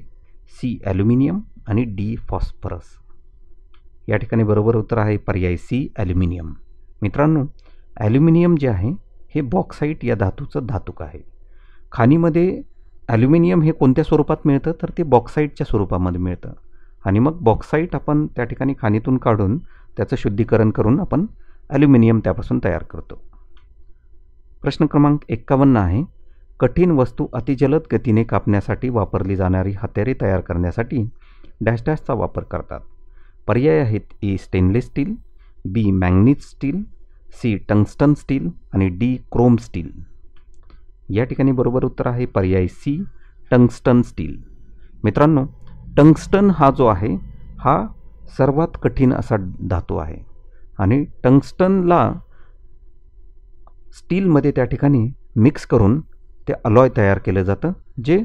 C ॲल्युमिनियम आणि D फॉस्फरस. या ठिकाणी बरोबर उत्तर आहे पर्याय C ॲल्युमिनियम. मित्रांनो, ॲल्युमिनियम जे आहे हे बॉक्साईट या धातूचं धातुक आहे. खाणीमध्ये ॲल्युमिनियम हे कोणत्या स्वरूपात मिळतं तर ते बॉक्साईटच्या स्वरूपामध्ये मिळतं आणि मग बॉक्साईट आपण त्या ठिकाणी खाणीतून काढून त्याचं शुद्धीकरण करून आपण ॲल्युमिनियम त्यापासून तयार करतो. प्रश्न क्रमांक 51 आहे, कठीण वस्तू अतिजलद गतीने कापण्यासाठी वापरली जाणारी हत्यारे तयार करण्यासाठी डॅश डॅशचा वापर करतात. पर्याय आहेत A stainless steel, B manganese steel, C tungsten steel आणि D क्रोम स्टील. या ठिकाणी बरोबर उत्तर आहे पर्याय C टंगस्टन स्टील. मित्रांनो, टंगस्टन हा जो आहे हा सर्वात कठीण असा धातू आहे आणि टंगस्टनला स्टीलमध्ये त्या ठिकाणी मिक्स करून ते अलॉय तयार केलं जातं, जे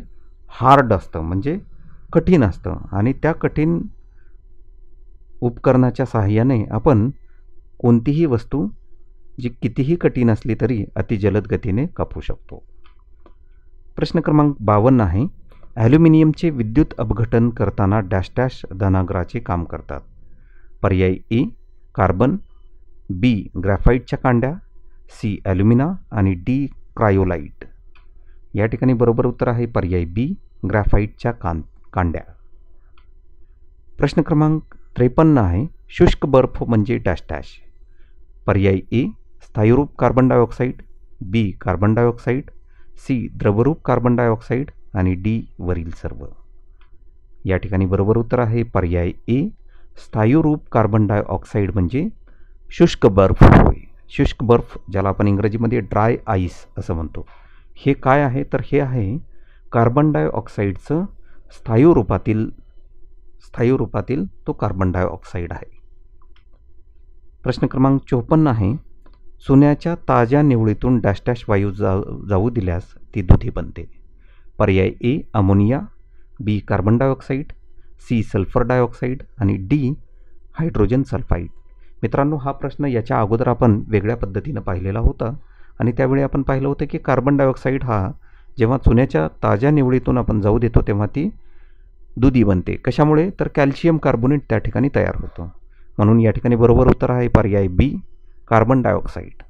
हार्ड असतं म्हणजे कठीण असतं आणि त्या कठीण उपकरणाच्या सहाय्याने आपण कोणतीही वस्तू जी कितीही कठीण असली तरी अतिजलद गतीने कापू शकतो. प्रश्न क्रमांक 52 आहे, ॲल्युमिनियमचे विद्युत अपघटन करताना डॅश डॅश धनाग्राचे काम करतात. पर्याय A कार्बन, B ग्रॅफाईटच्या कांड्या, C ॲल्युमिना आणि D क्रायोलाइट. या ठिकाणी बरोबर उत्तर आहे पर्याय B ग्रॅफाईटच्या कांड्या. प्रश्न क्रमांक 53 आहे, शुष्क बर्फ म्हणजे डॅश डॅश. पर्याय A स्थायीरूप carbon dioxide, B carbon dioxide, C द्रवरूप कार्बन डायऑक्साईड आणि डी वरील सर्व. या ठिकाणी बरोबर उत्तर आहे पर्याय ए, स्थायीरूप कार्बन डायऑक्साईड म्हणजे शुष्क बर्फ होय. शुष्क बर्फ ज्याला आपण इंग्रजीमध्ये ड्राय आईस असं म्हणतो, हे काय आहे तर हे आहे कार्बन डायऑक्साईडचं स्थायू रूपातील तो कार्बन डायऑक्साईड आहे. प्रश्न क्रमांक 54 आहे, चुन्याच्या ताज्या निवळीतून डॅश डॅश वायू जाऊ दिल्यास ती दुधी बनते. पर्याय A ammonia, B carbon dioxide, C sulphur dioxide आणि डी हायड्रोजन सल्फाईड. मित्रांनो, हा प्रश्न याच्या अगोदर आपण वेगळ्या पद्धतीनं पाहिलेला होता आणि त्यावेळी आपण पाहिलं होतं की कार्बन डायऑक्साईड हा जेव्हा चुन्याच्या ताज्या निवळीतून आपण जाऊ देतो तेव्हा ती दुधी बनते. कशामुळे तर कॅल्शियम कार्बोनेट त्या ठिकाणी तयार होतं. म्हणून या ठिकाणी बरोबर उत्तर आहे पर्याय बी कार्बन डायऑक्साईड.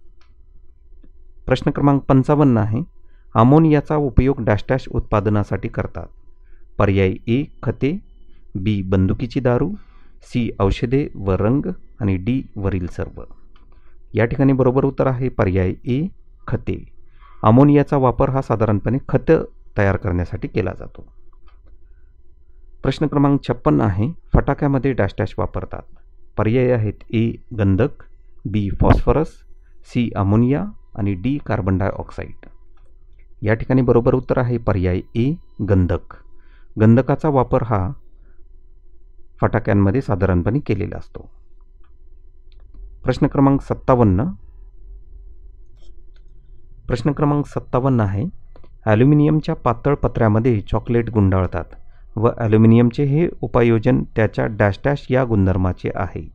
प्रश्न क्रमांक 55 आहे, अमोनियाचा उपयोग डॅश डॅश उत्पादनासाठी करतात. पर्याय ए खते, बी बंदुकीची दारू, सी औषधे व रंग आणि डी वरील सर्व. या ठिकाणी बरोबर उत्तर आहे पर्याय ए खते. अमोनियाचा वापर हा साधारणपणे खत तयार करण्यासाठी केला जातो. प्रश्न क्रमांक 56 आहे, फटाक्यामध्ये डॅश डॅश वापरतात. पर्याय आहेत ए गंधक, बी फॉस्फरस, सी अमोनिया आणि डी कार्बन डायऑक्साईड. या ठिकाणी बरोबर उत्तर आहे पर्याय ए गंधक. गंधकाचा वापर हा फटाक्यांमध्ये साधारणपणे केलेला असतो. प्रश्न क्रमांक 57 आहे, ॲल्युमिनियमच्या पातळ पत्र्यामध्ये चॉकलेट गुंडाळतात व ॲल्युमिनियमचे हे उपयोजन त्याच्या डॅश डॅश या गुणधर्माचे आहे.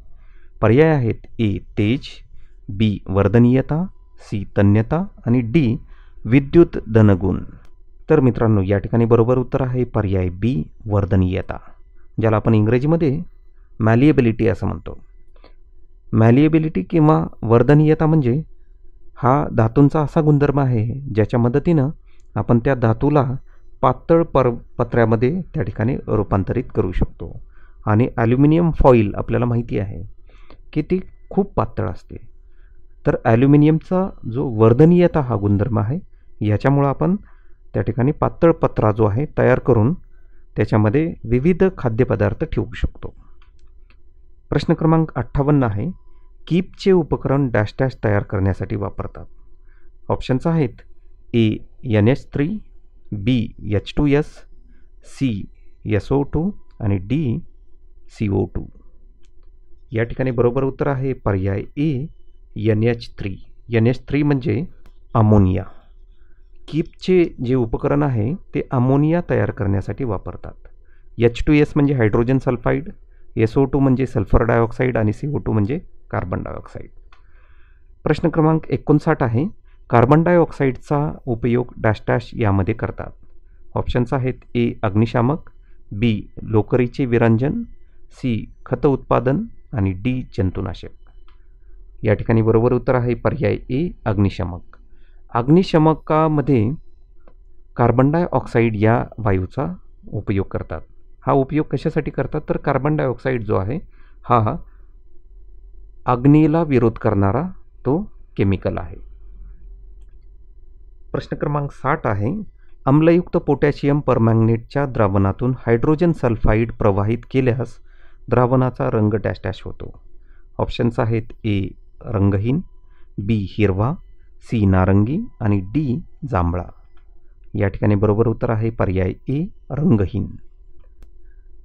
पर्याय आहेत ए तेज, बी वर्धनीयता, सी तन्यता आणि डी विद्युत धनगुण. तर मित्रांनो, या ठिकाणी बरोबर उत्तर आहे पर्याय बी वर्धनीयता, ज्याला आपण इंग्रजीमध्ये मॅलिएबिलिटी असं म्हणतो. मॅलिएबिलिटी किंवा वर्धनीयता म्हणजे हा धातूंचा असा गुणधर्म आहे ज्याच्या मदतीनं आपण त्या धातूला पातळ पत्र्यामध्ये त्या ठिकाणी रूपांतरित करू शकतो. आणि ॲल्युमिनियम फॉईल आपल्याला माहिती आहे की ती खूप पातळ असते. तर ॲल्युमिनियमचा जो वर्धनीयता हा गुणधर्म आहे, ह्याच्यामुळं आपण त्या ठिकाणी पातळ पत्रा जो आहे तयार करून त्याच्यामध्ये विविध खाद्यपदार्थ ठेवू शकतो. प्रश्न क्रमांक 58 आहे, कीपचे उपकरण डॅश डॅश तयार करण्यासाठी वापरतात. ऑप्शन्स आहेत ए NH3, बी H2S, सी SO2 आणि डी CO2. या ठिकाणी बरोबर उत्तर आहे पर्याय ए NH3. NH3 म्हणजे अमोनिया. कीपचे जे उपकरण आहे ते अमोनिया तयार करण्यासाठी वापरतात. H2S म्हणजे हायड्रोजन सल्फाईड, SO2 म्हणजे सल्फर डायऑक्साईड आणि CO2 म्हणजे कार्बन डायऑक्साईड. प्रश्न क्रमांक 59 आहे, कार्बन डायऑक्साईडचा उपयोग डॅश डॅश यामध्ये करतात. ऑप्शन्स आहेत ए अग्निशामक, बी लोकरीचे विरंजन, सी खत उत्पादन आणि डी जंतुनाशक. या ठिकाणी बरोबर उत्तर आहे पर्याय ए अग्निशमक. अग्निशमकामध्ये कार्बन डायऑक्साईड या वायूचा उपयोग करतात. हा उपयोग कशासाठी करतात तर कार्बन डायऑक्साईड जो आहे हा अग्नीला विरोध करणारा तो केमिकल आहे. प्रश्न क्रमांक 60 आहे, आम्लयुक्त पोटॅशियम परमॅंगनेटच्या द्रावणातून हायड्रोजन सल्फाईड प्रवाहित केल्यास द्रावणाचा रंग डॅश डॅश होतो. ऑप्शन्स आहेत ए रंगहीन, बी हिरवा, सी नारंगी आणि डी जांभळा. या ठिकाणी बरोबर उत्तर आहे पर्याय ए रंगहीन.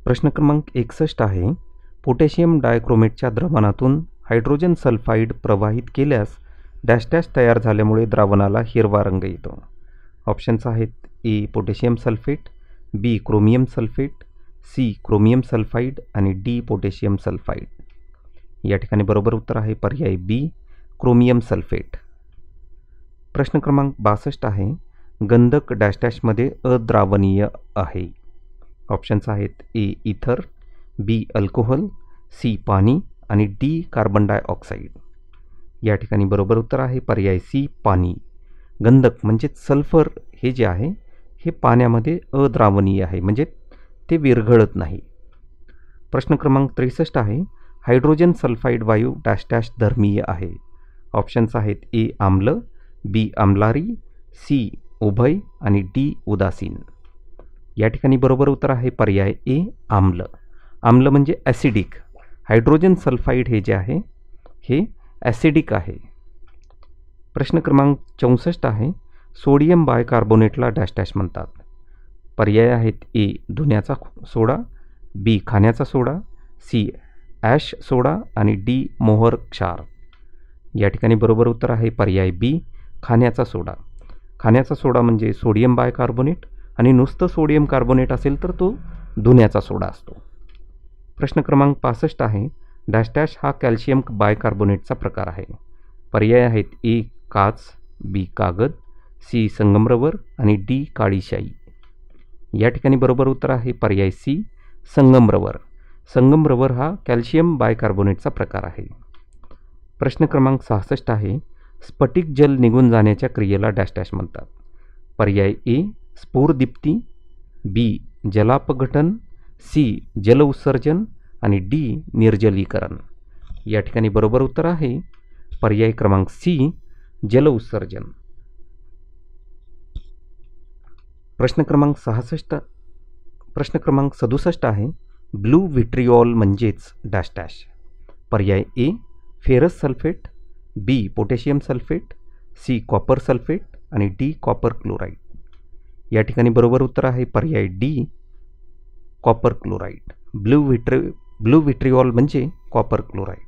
प्रश्न क्रमांक 61 आहे, पोटॅशियम डायक्रोमेटच्या द्रावणातून हायड्रोजन सल्फाईड प्रवाहित केल्यास डॅश डॅश तयार झाल्यामुळे द्रावणाला हिरवा रंग येतो. ऑप्शन्स आहेत A potassium sulphate, B chromium sulphate, C chromium sulphide आणि डी पोटॅशियम सल्फाईड. या ठिकाणी बरोबर उत्तर आहे पर्याय बी क्रोमियम सल्फेट. प्रश्न क्रमांक 62 आहे, गंधक डॅश डॅशमध्ये अद्रावणीय आहे. ऑप्शन्स आहेत ए इथर, बी अल्कोहोल, सी पाणी आणि डी कार्बन डायऑक्साईड. या ठिकाणी बरोबर उत्तर आहे पर्याय सी पाणी. गंधक म्हणजे सल्फर हे जे आहे हे पाण्यामध्ये अद्रावणीय आहे, म्हणजे ते विरघळत नाही. प्रश्न क्रमांक 63 आहे, हायड्रोजन सल्फाईड वायू डॅश डॅश धर्मीय आहे. ऑप्शन्स आहेत ए आम्ल, बी आम्लारी, सी उभय आणि डी उदासीन. या ठिकाणी बरोबर उत्तर आहे पर्याय ए आम्ल. आम्ल म्हणजे ॲसिडिक. हायड्रोजन सल्फाईड हे जे आहे हे ॲसिडिक आहे. प्रश्न क्रमांक 64 आहे, सोडियम बायकार्बोनेटला डॅश डॅश म्हणतात. पर्याय आहेत ए धुण्याचा सोडा, बी खाण्याचा सोडा, सी ॲश सोडा आणि डी मोहर क्षार. या ठिकाणी बरोबर उत्तर आहे पर्याय बी खाण्याचा सोडा. खाण्याचा सोडा म्हणजे सोडियम बायकार्बोनेट आणि नुसतं सोडियम कार्बोनेट असेल तर तो धुण्याचा सोडा असतो. प्रश्न क्रमांक 65 आहे, डॅश डॅश हा कॅल्शियम बायकार्बोनेटचा प्रकार आहे. पर्याय आहेत ए काच, बी कागद, सी संगमरवर आणि डी काळी शाई. या ठिकाणी बरोबर उत्तर आहे पर्याय सी संगमरवर. संगमरवर हा कॅल्शियम बायकार्बोनेटचा प्रकार आहे. प्रश्न क्रमांक 66 आहे, स्फटिक जल निघून जाण्याच्या क्रियेला डॅश डॅश म्हणतात. पर्याय ए स्फुरदीप्ती, बी जलापघटन, सी जल उत्सर्जन आणि डी निर्जलीकरण. या ठिकाणी बरोबर उत्तर आहे पर्याय क्रमांक सी जल उत्सर्जन. प्रश्न क्रमांक 67 आहे, ब्लू व्हिट्रिऑल म्हणजेच डॅश डॅश. पर्याय A ferrous sulphate, B potassium sulphate, C copper sulphate आणि डी कॉपर क्लोराईड. या ठिकाणी बरोबर उत्तर आहे पर्याय D copper chloride. Blue vitriol म्हणजे कॉपर क्लोराईड.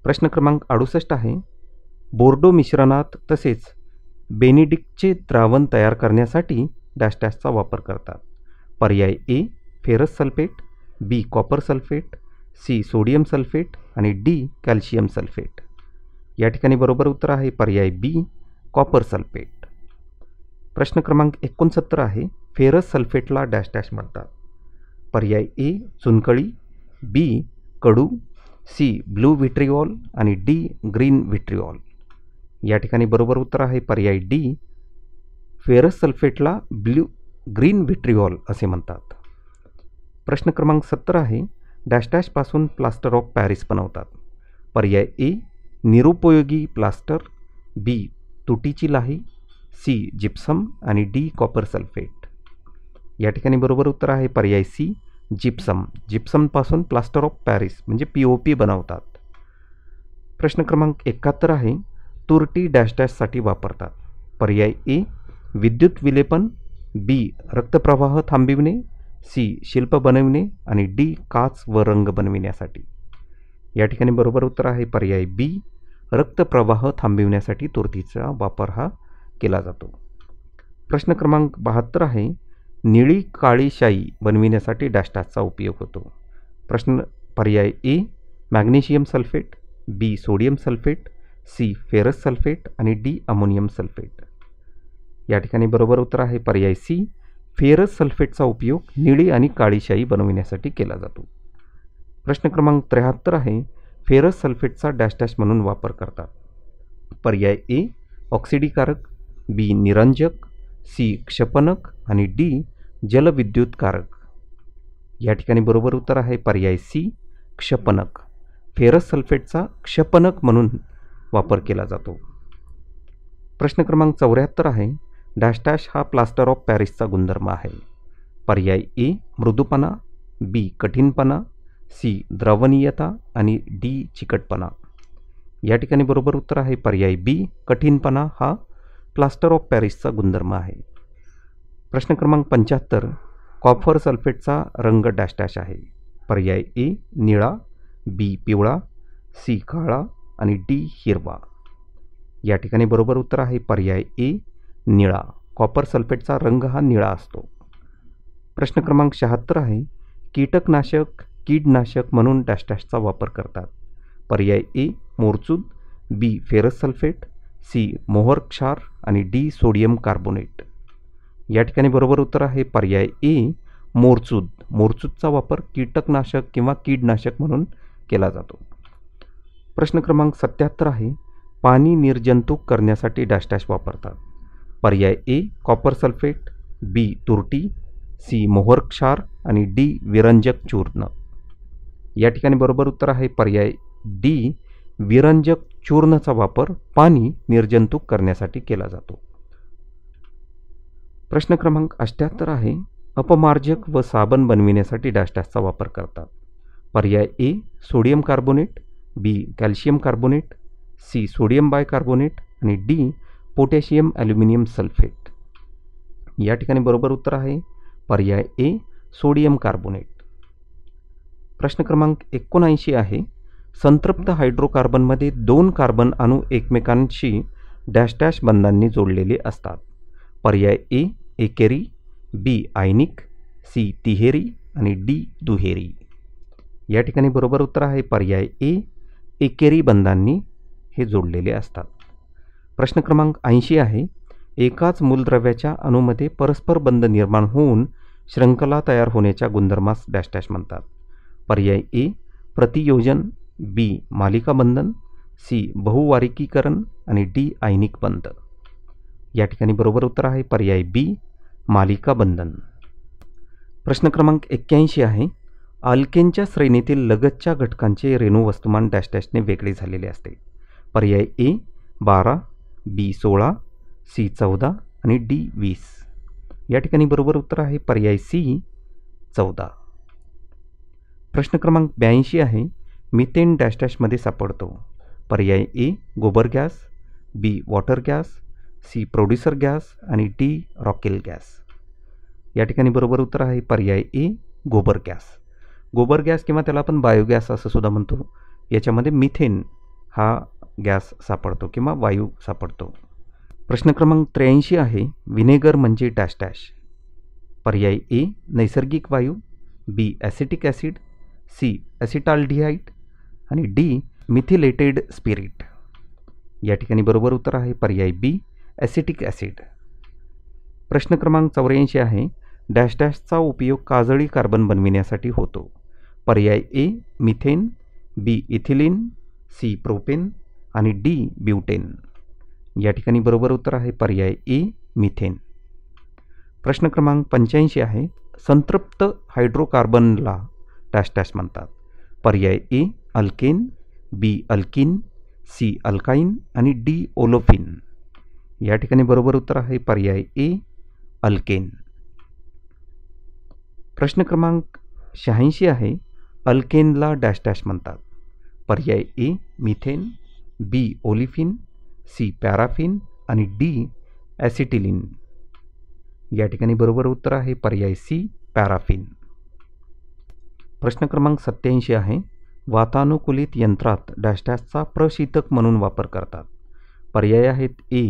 प्रश्न क्रमांक 68 आहे, बोर्डो मिश्रणात तसेच बेनिडिक्टचे द्रावण तयार करण्यासाठी डॅश डॅशचा वापर करतात. पर्याय A ferrous sulphate, B copper sulphate, C sodium sulphate आणि डी कॅल्शियम सल्फेट. या ठिकाणी बरोबर उत्तर आहे पर्याय बी कॉपर सल्फेट. प्रश्न क्रमांक 69 आहे, फेरस सल्फेटला डॅश डॅश म्हणतात. पर्याय ए चुनखडी, बी कडू, सी ब्लू व्हिट्रिऑल आणि डी ग्रीन व्हिट्रिऑल. या ठिकाणी बरोबर उत्तर आहे पर्याय डी फेरस सल्फेटला ग्रीन व्हिट्रिऑल असे म्हणतात. प्रश्न क्रमांक 70 आहे, डॅश डॅशपासून प्लास्टर ऑफ पॅरिस बनवतात. पर्याय ए निरुपयोगी प्लास्टर, बी तुटीची लाही, सी जिप्सम आणि डी कॉपर सल्फेट. या ठिकाणी बरोबर उत्तर आहे पर्याय सी जिप्सम. जिप्समपासून प्लास्टर ऑफ पॅरिस म्हणजे POP बनवतात. प्रश्न क्रमांक 71 आहे, तुरटी डॅश डॅशसाठी वापरतात. पर्याय ए विद्युत विलेपन, बी रक्तप्रवाह थांबविणे, सी शिल्प बनविणे आणि डी काच व रंग बनविण्यासाठी. या ठिकाणी बरोबर उत्तर आहे पर्याय बी रक्तप्रवाह थांबविण्यासाठी तुरटीचा वापर हा केला जातो. प्रश्न क्रमांक 72 आहे, निळी काळी शाई बनविण्यासाठी डॅश डॅशचा उपयोग होतो. पर्याय A magnesium sulphate, B sodium sulphate, C ferrous sulphate आणि डी अमोनियम सल्फेट. या ठिकाणी बरोबर उत्तर आहे पर्याय सी फेरस सल्फेटचा उपयोग निळी आणि काळी शाई बनविण्यासाठी केला जातो. प्रश्न क्रमांक 73 आहे, फेरस सल्फेटचा डॅश डॅश म्हणून वापर करतात. पर्याय ए ऑक्सिडीकारक, बी निरंजक, सी क्षपनक आणि डी जलविद्युतकारक. या ठिकाणी बरोबर उत्तर आहे पर्याय सी क्षपनक. फेरस सल्फेटचा क्षपनक म्हणून वापर केला जातो. प्रश्न क्रमांक 74 आहे, डॅश डॅश हा प्लास्टर ऑफ पॅरिसचा गुणधर्म आहे. पर्याय ए मृदूपणा, बी कठीणपणा, सी द्रवणीयता आणि डी चिकटपणा. या ठिकाणी बरोबर उत्तर आहे पर्याय बी कठीणपणा हा प्लास्टर ऑफ पॅरिसचा गुणधर्म आहे. प्रश्न क्रमांक 75, कॉपर सल्फेटचा रंग डॅश डॅश आहे. पर्याय ए निळा, बी पिवळा, सी काळा आणि डी हिरवा. या ठिकाणी बरोबर उत्तर आहे पर्याय ए निळा. कॉपर सल्फेटचा रंग हा निळा असतो. प्रश्न क्रमांक 76 आहे, कीटकनाशक कीडनाशक म्हणून डॅश डॅशचा वापर करतात. पर्याय ए मोरचूद, बी फेरस सल्फेट, सी मोहर क्षार आणि डी सोडियम कार्बोनेट. या ठिकाणी बरोबर उत्तर आहे पर्याय ए मोरचूद. मोरचूदचा वापर कीटकनाशक किंवा कीडनाशक म्हणून केला जातो. प्रश्न क्रमांक 77 आहे, पाणी निर्जंतुक करण्यासाठी डॅश डॅश वापरतात. पर्याय ए कॉपर सल्फेट, बी तुरटी, सी मोहर क्षार आणि डी विरंजक चूर्ण. या ठिकाणी बरोबर उत्तर आहे पर्याय डी विरंजक चूर्णचा वापर पाणी निर्जंतुक करण्यासाठी केला जातो. प्रश्न क्रमांक 78 आहे, अपमार्जक व साबण बनविण्यासाठी डॅश डॅशचा वापर करतात. पर्याय A sodium carbonate, B calcium carbonate, C sodium bicarbonate आणि डी पोटॅशियम ॲल्युमिनियम सल्फेट. या ठिकाणी बरोबर उत्तर आहे पर्याय ए सोडियम कार्बोनेट. प्रश्न क्रमांक 79 आहे, संतृप्त हायड्रोकार्बनमध्ये 2 कार्बन अणू एकमेकांशी डॅश डॅश बंधांनी जोडलेले असतात. पर्याय ए एकेरी, बी आयनिक, सी तिहेरी आणि डी दुहेरी. या ठिकाणी बरोबर उत्तर आहे पर्याय ए एकेरी बंधांनी हे जोडलेले असतात. प्रश्न क्रमांक 80 आहे, एकाच मूलद्रव्याच्या अणूमध्ये परस्पर बंध निर्माण होऊन श्रृंखला तयार होण्याच्या गुणधर्मास डॅश डॅश म्हणतात. पर्याय ए प्रतियोजन, बी मालिका बंधन, सी बहुवारिकीकरण आणि डी आयनिक बंध. या ठिकाणी बरोबर उत्तर आहे पर्याय बी मालिका बंधन. प्रश्न क्रमांक 81 आहे, अल्केनच्या श्रेणीतील लगतच्या घटकांचे रेणू वस्तुमान डॅश डॅशने वेगळे झालेले असते. पर्याय ए 12, बी 16, सी 14 आणि डी 20. या ठिकाणी बरोबर उत्तर आहे पर्याय सी 14. प्रश्न क्रमांक 82 आहे, मिथेन डॅश डॅशमध्ये सापडतो. पर्याय ए गोबर gas, B water gas, C producer gas आणि डी रॉकेल गॅस. या ठिकाणी बरोबर उत्तर आहे पर्याय ए गोबर गॅस. गोबर गॅस किंवा त्याला आपण बायोगॅस असं सुद्धा म्हणतो. याच्यामध्ये मिथेन हा गॅस सापडतो किंवा वायू सापडतो. प्रश्न क्रमांक 83 आहे, व्हिनेगर म्हणजे डॅश डॅश. पर्याय ए नैसर्गिक वायू, बी ॲसिटिक ॲसिड, सी ॲसिटाल्डिहाइड आणि डी मिथिलेटेड स्पिरिट. या ठिकाणी बरोबर उत्तर आहे पर्याय बी ॲसिटिक ॲसिड. प्रश्न क्रमांक 84 आहे, डॅश डॅशचा उपयोग काजळी कार्बन बनविण्यासाठी होतो. पर्याय A methane, B ethylene, C propane आणि डी ब्युटेन. या ठिकाणी बरोबर उत्तर आहे पर्याय ए मिथेन. प्रश्न क्रमांक 85 आहे, संतृप्त हायड्रोकार्बनला डॅश डॅश म्हणतात. पर्याय ए अल्केन, बी अल्किन, सी अल्काइन आणि डी ओलोफिन. या ठिकाणी बरोबर उत्तर आहे पर्याय ए अल्केन. प्रश्न क्रमांक 86 आहे, अल्केनला डॅश डॅश म्हणतात. पर्याय A methane, B olefin, C paraffin आणि डी ॲसिटिलिन. या ठिकाणी बरोबर उत्तर आहे पर्याय सी पॅराफिन. प्रश्न क्रमांक 87 आहे, वातानुकूलित यंत्रात डॅश डॅशचा प्रशीतक म्हणून वापर करतात. पर्याय आहेत ए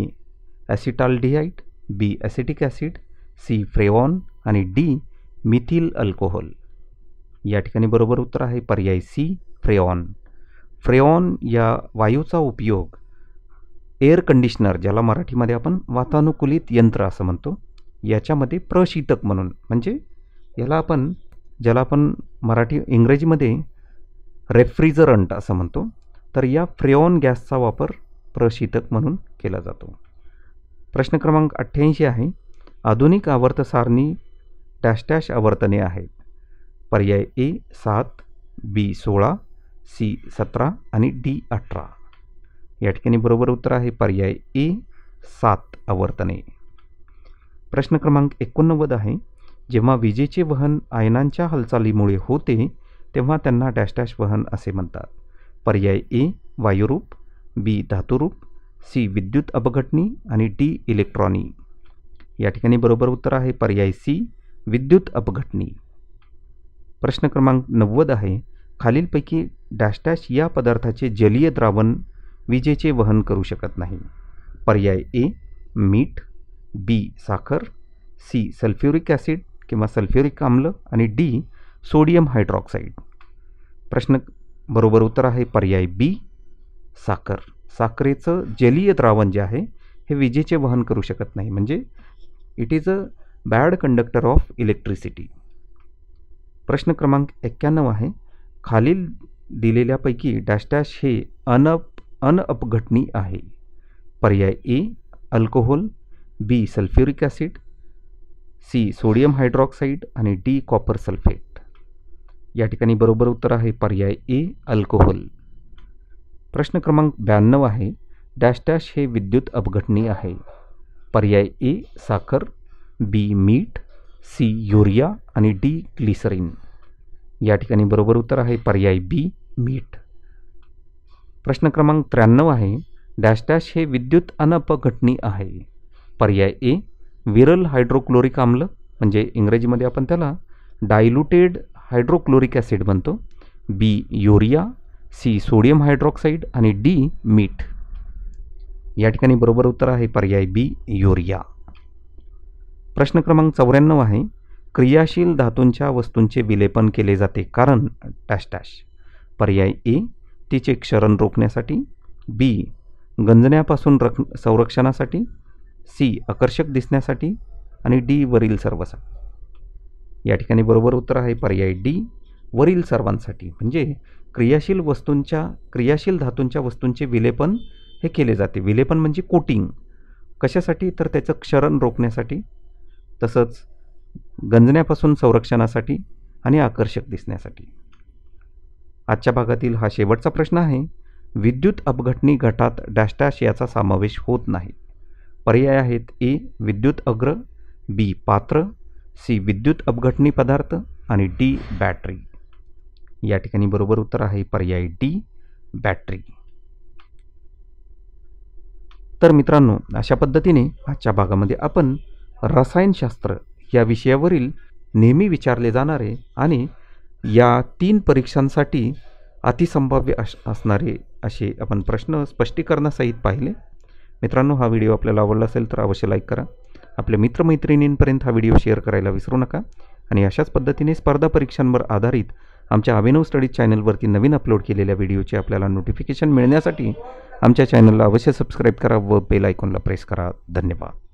ॲसिटाल्डिहाइड, बी ॲसिटिक ॲसिड, सी फ्रेऑन आणि डी मिथिल अल्कोहोल. या ठिकाणी बरोबर उत्तर आहे पर्याय सी फ्रेऑन. फ्रेऑन या वायूचा उपयोग एअर कंडिशनर, ज्याला मराठीमध्ये आपण वातानुकूलित यंत्र असं म्हणतो, याच्यामध्ये प्रशीतक म्हणून, म्हणजे ज्याला आपण इंग्रजीमध्ये रेफ्रिजरंट असं म्हणतो, तर या फ्रेऑन गॅसचा वापर प्रशीतक म्हणून केला जातो. प्रश्न क्रमांक 88 आहे, आधुनिक आवर्त सारणी डॅश डॅश आवर्तने आहेत. पर्याय ए 7, बी 16, सी 17 आणि डी 18. या ठिकाणी बरोबर उत्तर आहे पर्याय ए 7 आवर्तने. प्रश्न क्रमांक 89 आहे, जेव्हा विजेचे वहन आयनांच्या हालचालीमुळे होते तेव्हा त्यांना डॅश डॅश वहन असे म्हणतात. पर्याय ए वायुरूप, बी धातुरूप, सी विद्युत अपघटनी आणि डी इलेक्ट्रॉनी. या ठिकाणी बरोबर उत्तर आहे पर्याय सी विद्युत अपघटनी. प्रश्न क्रमांक 90 आहे, खालीलपैकी डॅश डॅश या पदार्थाचे जलीय द्रावण विजेचे वहन करू शकत नाही. पर्याय ए मीठ, बी साखर, सी सल्फ्युरिक ॲसिड किंवा सल्फ्युरिक आम्ल आणि डी सोडियम हायड्रॉक्साईड. बरोबर उत्तर आहे पर्याय बी साखर. साखरेचं जलीय द्रावण जे आहे हे विजेचे वहन करू शकत नाही, म्हणजे it is a bad conductor of electricity. प्रश्न क्रमांक 91 आहे, खालील दिलेल्यापैकी डॅश डॅश हे अनअपघटनी आहे. पर्याय A alcohol, B sulphuric acid, C sodium hydroxide आणि डी कॉपर सल्फेट. या ठिकाणी बरोबर उत्तर आहे पर्याय ए अल्कोहोल. प्रश्न क्रमांक 92 आहे, डॅश डॅश हे विद्युत अपघटनी आहे. पर्याय ए साखर, बी मीठ, सी युरिया आणि डी ग्लिसरीन. या ठिकाणी बरोबर उत्तर आहे पर्याय बी मीठ. प्रश्न क्रमांक 93 आहे, डॅश डॅश हे विद्युत अनपघटनी आहे. पर्याय ए विरल हायड्रोक्लोरिक आम्ल, म्हणजे इंग्रजीमध्ये आपण त्याला डायल्युटेड हायड्रोक्लोरिक ॲसिड म्हणतो, बी युरिया, सी सोडियम हायड्रॉक्साईड आणि डी मीठ. या ठिकाणी बरोबर उत्तर आहे पर्याय बी युरिया. प्रश्न क्रमांक 94 आहे, क्रियाशील धातूंच्या वस्तूंचे विलेपन केले जाते कारण डॅश डॅश. पर्याय ए तिचे क्षरण रोखण्यासाठी, बी गंजण्यापासून संरक्षणासाठी, सी आकर्षक दिसण्यासाठी आणि डी वरील सर्वसाठी. या ठिकाणी बरोबर उत्तर आहे पर्याय डी वरील सर्वांसाठी. म्हणजे क्रियाशील धातूंच्या वस्तूंचे विलेपन हे केले जाते. विलेपन म्हणजे कोटिंग. कशासाठी? तर त्याचं क्षरण रोखण्यासाठी, तसंच गंजण्यापासून संरक्षणासाठी आणि आकर्षक दिसण्यासाठी. आजच्या भागातील हा शेवटचा प्रश्न आहे, विद्युत अपघटनी गटात डॅश डॅश याचा समावेश होत नाही. पर्याय आहेत ए विद्युत अग्र, बी पात्र, सी विद्युत अपघटनी पदार्थ आणि डी बॅटरी. या ठिकाणी बरोबर उत्तर आहे पर्याय डी बॅटरी. तर मित्रांनो, अशा पद्धतीने आजच्या भागामध्ये आपण रसायनशास्त्र या विषयावरील नेहमी विचारले जाणारे आणि या 3 परीक्षांसाठी अतिसंभाव्य असणारे असे आपण प्रश्न स्पष्टीकरणासहित पाहिले. मित्रांनो, हा व्हिडिओ आपल्याला आवडला असेल तर अवश्य लाईक करा. आपल्या मित्रमैत्रिणींपर्यंत हा व्हिडिओ शेअर करायला विसरू नका. आणि अशाच पद्धतीने स्पर्धा परीक्षांवर आधारित आमच्या अभिनव स्टडीज चॅनलवरती नवीन अपलोड केलेल्या व्हिडिओचे आपल्याला नोटिफिकेशन मिळण्यासाठी आमच्या चॅनलला अवश्य सबस्क्राईब करा व बेल आयकॉनला प्रेस करा. धन्यवाद.